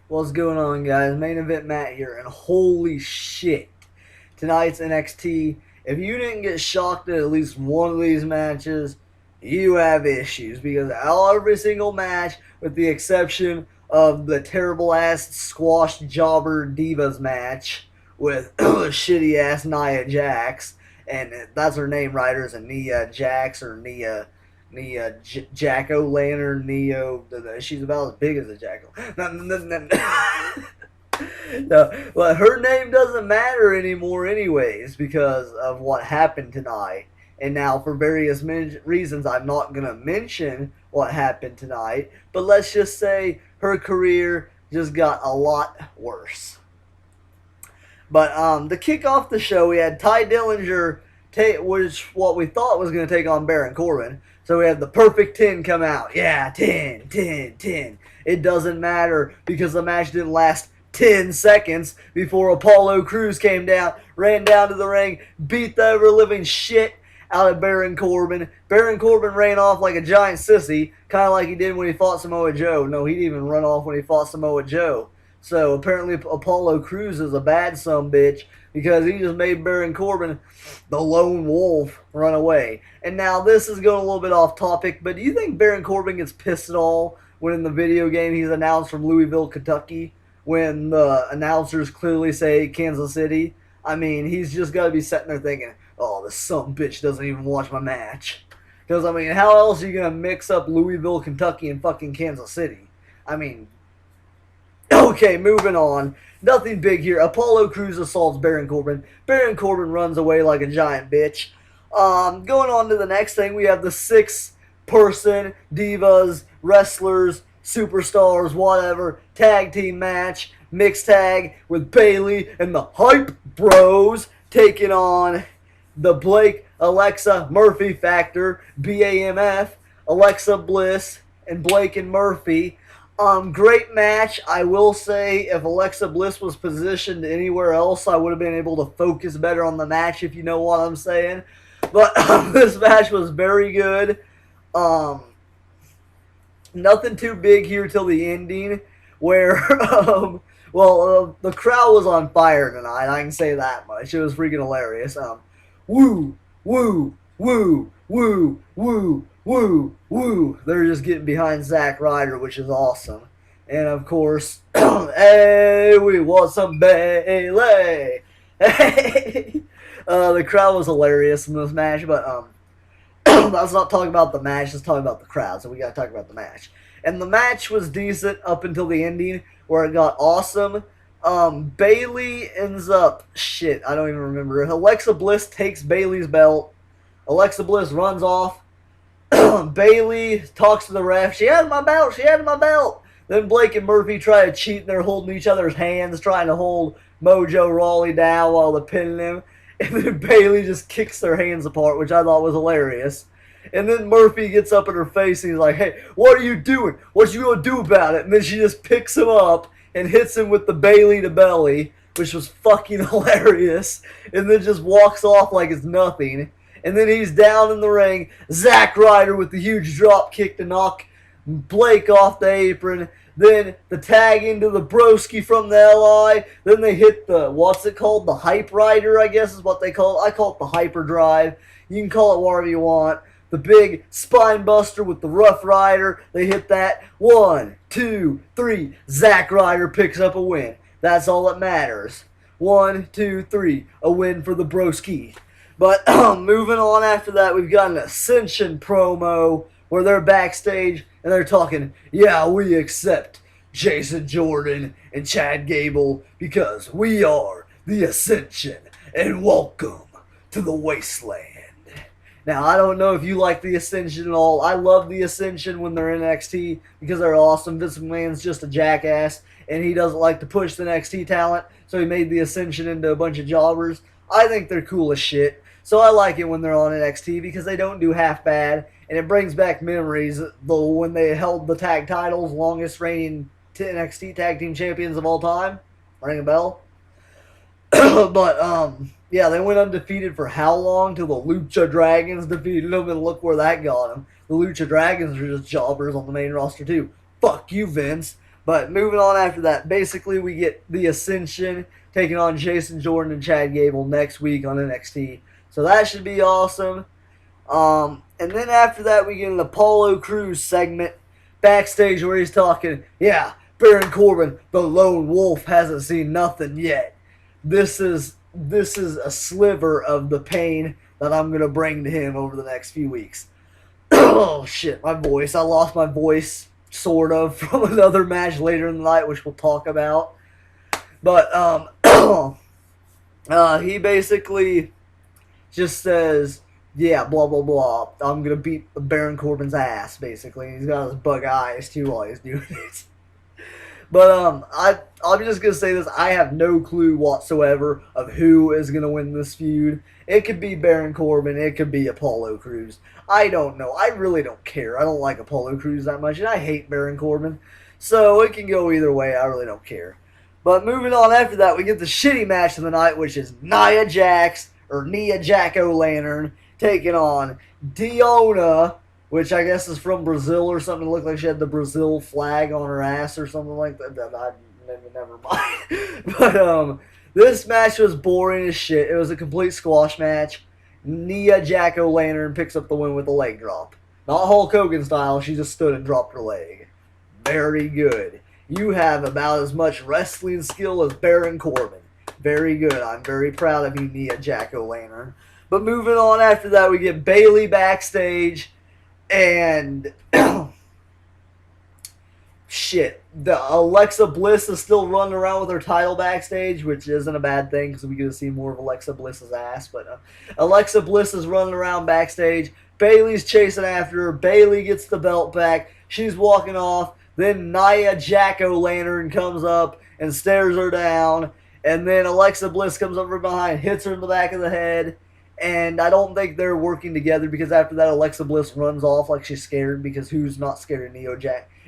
What's going on, guys? Main event Matt here, and holy shit, tonight's NXT. If you didn't get shocked at least one of these matches, you have issues because every single match, with the exception of the terrible ass squash jobber Divas match with shitty ass Nia Jax, and that's her name, right? Is Nia Jax or Nia Jack O' Lantern, Neo. She's about as big as a jackal. No, but her name doesn't matter anymore, anyways, because of what happened tonight. And now, for various reasons, I'm not gonna mention what happened tonight. But let's just say her career just got a lot worse. But to kick off the show, we had Ty Dillinger, which what we thought was going to take on Baron Corbin. So we had the perfect 10 come out. Yeah, 10, 10, 10. It doesn't matter because the match didn't last 10 seconds before Apollo Crews came down, ran down to the ring, beat the ever-living shit out of Baron Corbin. Baron Corbin ran off like a giant sissy, kind of like he did when he fought Samoa Joe. No, he didn't even run off when he fought Samoa Joe. So apparently Apollo Crews is a bad sumbitch because he just made Baron Corbin, the lone wolf, run away. And now this is going a little bit off topic, but do you think Baron Corbin gets pissed at all when in the video game he's announced from Louisville, Kentucky, when the announcers clearly say Kansas City? I mean, he's just got to be sitting there thinking, oh, this sumbitch doesn't even watch my match. Because, I mean, how else are you going to mix up Louisville, Kentucky, and fucking Kansas City? I mean, okay, moving on. Nothing big here. Apollo Crews assaults Baron Corbin. Baron Corbin runs away like a giant bitch. Going on to the next thing, we have the 6-person Divas, wrestlers, superstars, whatever, tag team match, mixed tag with Bayley and the Hype Bros taking on the Blake, Alexa, Murphy Factor, BAMF, Alexa Bliss, and Blake and Murphy. Great match. I will say if Alexa Bliss was positioned anywhere else, I would have been able to focus better on the match, if you know what I'm saying. But this match was very good. Nothing too big here till the ending, where, the crowd was on fire tonight. I can say that much. It was freaking hilarious. Woo, woo, woo, woo, woo, woo, woo. They're just getting behind Zack Ryder, which is awesome. And of course, hey, we want some Bayley. Hey. The crowd was hilarious in this match, but let's not talk about the match, let's talk about the crowd, so we gotta talk about the match. And the match was decent up until the ending, where it got awesome. Bayley ends up, shit, I don't even remember. Alexa Bliss takes Bayley's belt. Alexa Bliss runs off. Bayley talks to the ref. She has my belt. She has my belt. Then Blake and Murphy try to cheat, and they're holding each other's hands, trying to hold Mojo Rawley down while they're pinning him. And then Bayley just kicks their hands apart, which I thought was hilarious. And then Murphy gets up in her face, and he's like, hey, what are you doing? What you going to do about it? And then she just picks him up and hits him with the Bayley to belly, which was fucking hilarious. And then just walks off like it's nothing. And then he's down in the ring. Zack Ryder with the huge drop kick to knock Blake off the apron. Then the tag into the broski from the LI. Then they hit the, what's it called? The Hype Rider, I guess is what they call it. I call it the Hyper Drive. You can call it whatever you want. The big spine buster with the Rough Rider. They hit that. 1, 2, 3. Zack Ryder picks up a win. That's all that matters. 1, 2, 3. A win for the broski. But moving on after that, we've got an Ascension promo where they're backstage and they're talking, yeah, we accept Jason Jordan and Chad Gable because we are the Ascension and welcome to the Wasteland. Now, I don't know if you like the Ascension at all. I love the Ascension when they're in NXT because they're awesome. Vince McMahon's just a jackass and he doesn't like to push the NXT talent, so he made the Ascension into a bunch of jobbers. I think they're cool as shit. So I like it when they're on NXT because they don't do half bad, and it brings back memories. Though when they held the tag titles, longest reigning NXT tag team champions of all time, ring a bell. But yeah, they went undefeated for how long till the Lucha Dragons defeated them, and look where that got them. The Lucha Dragons are just jobbers on the main roster too. Fuck you, Vince. But moving on after that, basically we get the Ascension taking on Jason Jordan and Chad Gable next week on NXT. So that should be awesome. And then after that, we get an Apollo Crews segment backstage where he's talking, yeah, Baron Corbin, the lone wolf, hasn't seen nothing yet. This is a sliver of the pain that I'm going to bring to him over the next few weeks. Oh, shit, my voice. I lost my voice, sort of, from another match later in the night, which we'll talk about. But, he basically just says, yeah, blah, blah, blah. I'm going to beat Baron Corbin's ass, basically. He's got his bug eyes, too, while he's doing it. But, I'm just going to say this. I have no clue whatsoever of who is going to win this feud. It could be Baron Corbin. It could be Apollo Crews. I don't know. I really don't care. I don't like Apollo Crews that much, and I hate Baron Corbin. So, it can go either way. I really don't care. But moving on after that, we get the shitty match of the night, which is Nia Jax, or Nia Jack-O-Lantern, taking on Diona, which I guess is from Brazil or something. It looked like she had the Brazil flag on her ass or something like that. Never mind. But this match was boring as shit. It was a complete squash match. Nia Jack-O-Lantern picks up the win with a leg drop. Not Hulk Hogan style. She just stood and dropped her leg. Very good. You have about as much wrestling skill as Baron Corbin. Very good. I'm very proud of you, Nia Jack-O-Lantern. But moving on after that, we get Bayley backstage, and shit, the Alexa Bliss is still running around with her title backstage, which isn't a bad thing because we get to see more of Alexa Bliss's ass. But Alexa Bliss is running around backstage. Bayley's chasing after her. Bayley gets the belt back. She's walking off. Then Nia Jack-O-Lantern comes up and stares her down. And then Alexa Bliss comes up from behind, hits her in the back of the head. And I don't think they're working together because after that, Alexa Bliss runs off like she's scared because who's not scared of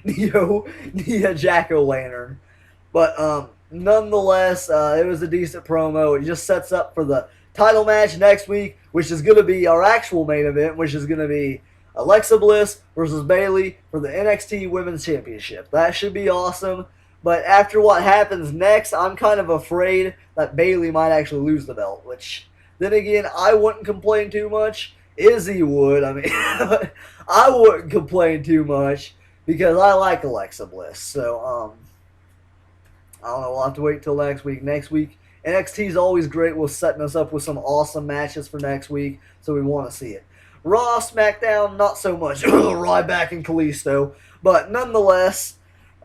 Nia Jack-O-Lantern. But nonetheless, it was a decent promo. It just sets up for the title match next week, which is going to be our actual main event, which is going to be Alexa Bliss versus Bayley for the NXT Women's Championship. That should be awesome. But after what happens next, I'm kind of afraid that Bayley might actually lose the belt, which... Then again, I wouldn't complain too much. Izzy would. I mean, I wouldn't complain too much because I like Alexa Bliss. So, I don't know. We'll have to wait till next week. Next week, NXT is always great with setting us up with some awesome matches for next week, so we want to see it. Raw, SmackDown, not so much. Ryback and Kalisto. But nonetheless,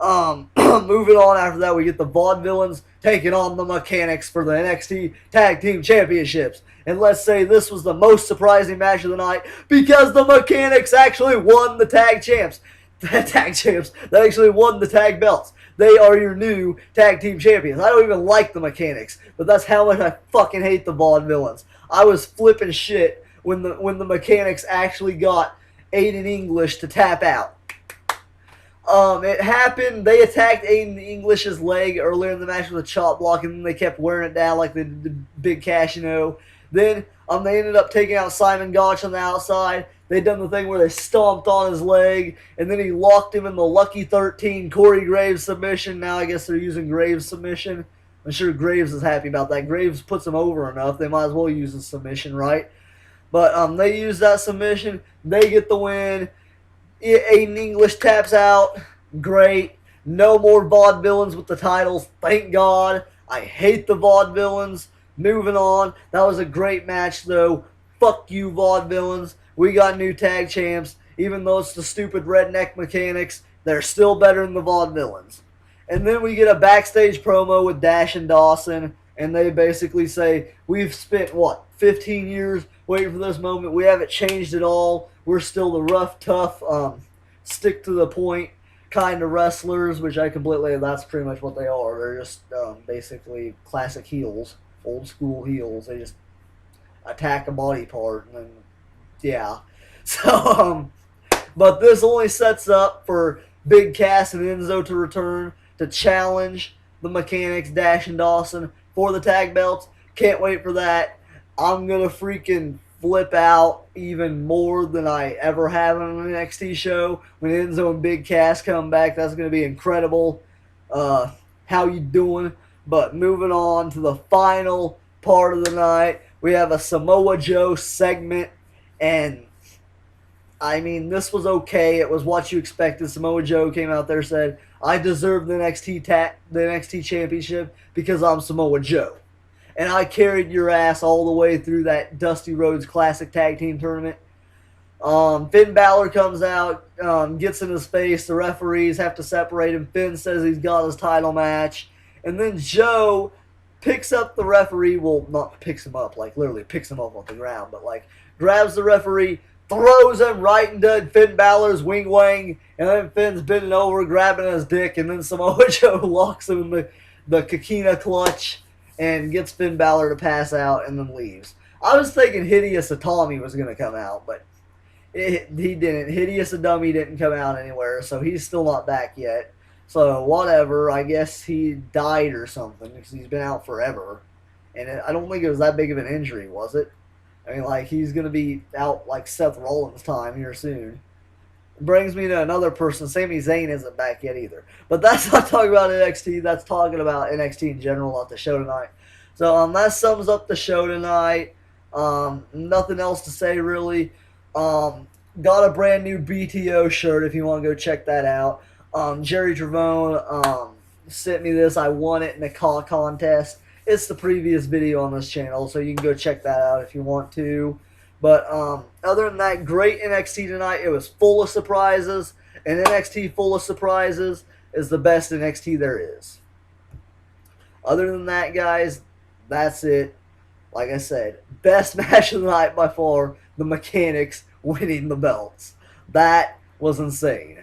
moving on after that, we get the Vaudevillains taking on the Mechanics for the NXT Tag Team Championships. And let's say this was the most surprising match of the night because the Mechanics actually won the Tag Champs. Tag Champs. They actually won the Tag Belts. They are your new Tag Team Champions. I don't even like the Mechanics, but that's how much I fucking hate the Vaudevillains. I was flipping shit when the Mechanics actually got Aiden English to tap out. It happened. They attacked Aiden English's leg earlier in the match with a chop block, and then they kept wearing it down like the Big Cash, you know. Then they ended up taking out Simon Gotch on the outside. They done the thing where they stomped on his leg, and then he locked him in the Lucky 13 Corey Graves submission. Now I guess they're using Graves submission. I'm sure Graves is happy about that. Graves puts him over enough. They might as well use the submission, right? But they use that submission. They get the win. Aiden English taps out. Great. No more Vaudevillains with the titles. Thank God. I hate the Vaudevillains. Moving on. That was a great match, though. Fuck you, Vaudevillains. We got new tag champs. Even though it's the stupid redneck Mechanics, they're still better than the Vaudevillains. And then we get a backstage promo with Dash and Dawson. And they basically say, we've spent, 15 years waiting for this moment. We haven't changed at all. We're still the rough, tough, stick to the point kind of wrestlers, which that's pretty much what they are. They're just basically classic heels, old school heels. They just attack a body part, and then, yeah. So, but this only sets up for Big Cass and Enzo to return to challenge the Mechanics, Dash and Dawson, for the tag belts. Can't wait for that. I'm going to freaking flip out even more than I ever have on an NXT show. When Enzo and Big Cass come back, that's going to be incredible. how you doing? But moving on to the final part of the night, we have a Samoa Joe segment, and I mean, this was okay. It was what you expected. Samoa Joe came out there and said, "I deserve the NXT championship because I'm Samoa Joe, and I carried your ass all the way through that Dusty Rhodes Classic Tag Team Tournament." Finn Balor comes out, gets in his face. The referees have to separate him. Finn says he's got his title match. And then Joe picks up the referee. Well, not picks him up, like literally picks him up off the ground, but like grabs the referee, throws him right into Finn Balor's wing wang. And then Finn's bending over, grabbing his dick. And then Samoa Joe locks him in the Kakina clutch and gets Finn Balor to pass out and then leaves. I was thinking Hideous Itami was going to come out, but he didn't. Hideous Dummy didn't come out anywhere, so he's still not back yet. So whatever. I guess he died or something because he's been out forever, and I don't think it was that big of an injury, was it? I mean, like he's gonna be out like Seth Rollins' time here soon. Brings me to another person. Sami Zayn isn't back yet either. But that's not talking about NXT. That's talking about NXT in general, not the show tonight. So that sums up the show tonight. Nothing else to say really. Got a brand new BTO shirt if you want to go check that out. Jerry Travone sent me this. I won it in a call contest. It's the previous video on this channel, so you can go check that out if you want to. But other than that, great NXT tonight. It was full of surprises, and NXT full of surprises is the best NXT there is. Other than that, guys, that's it. Like I said, best match of the night by far, the Mechanics winning the belts. That was insane.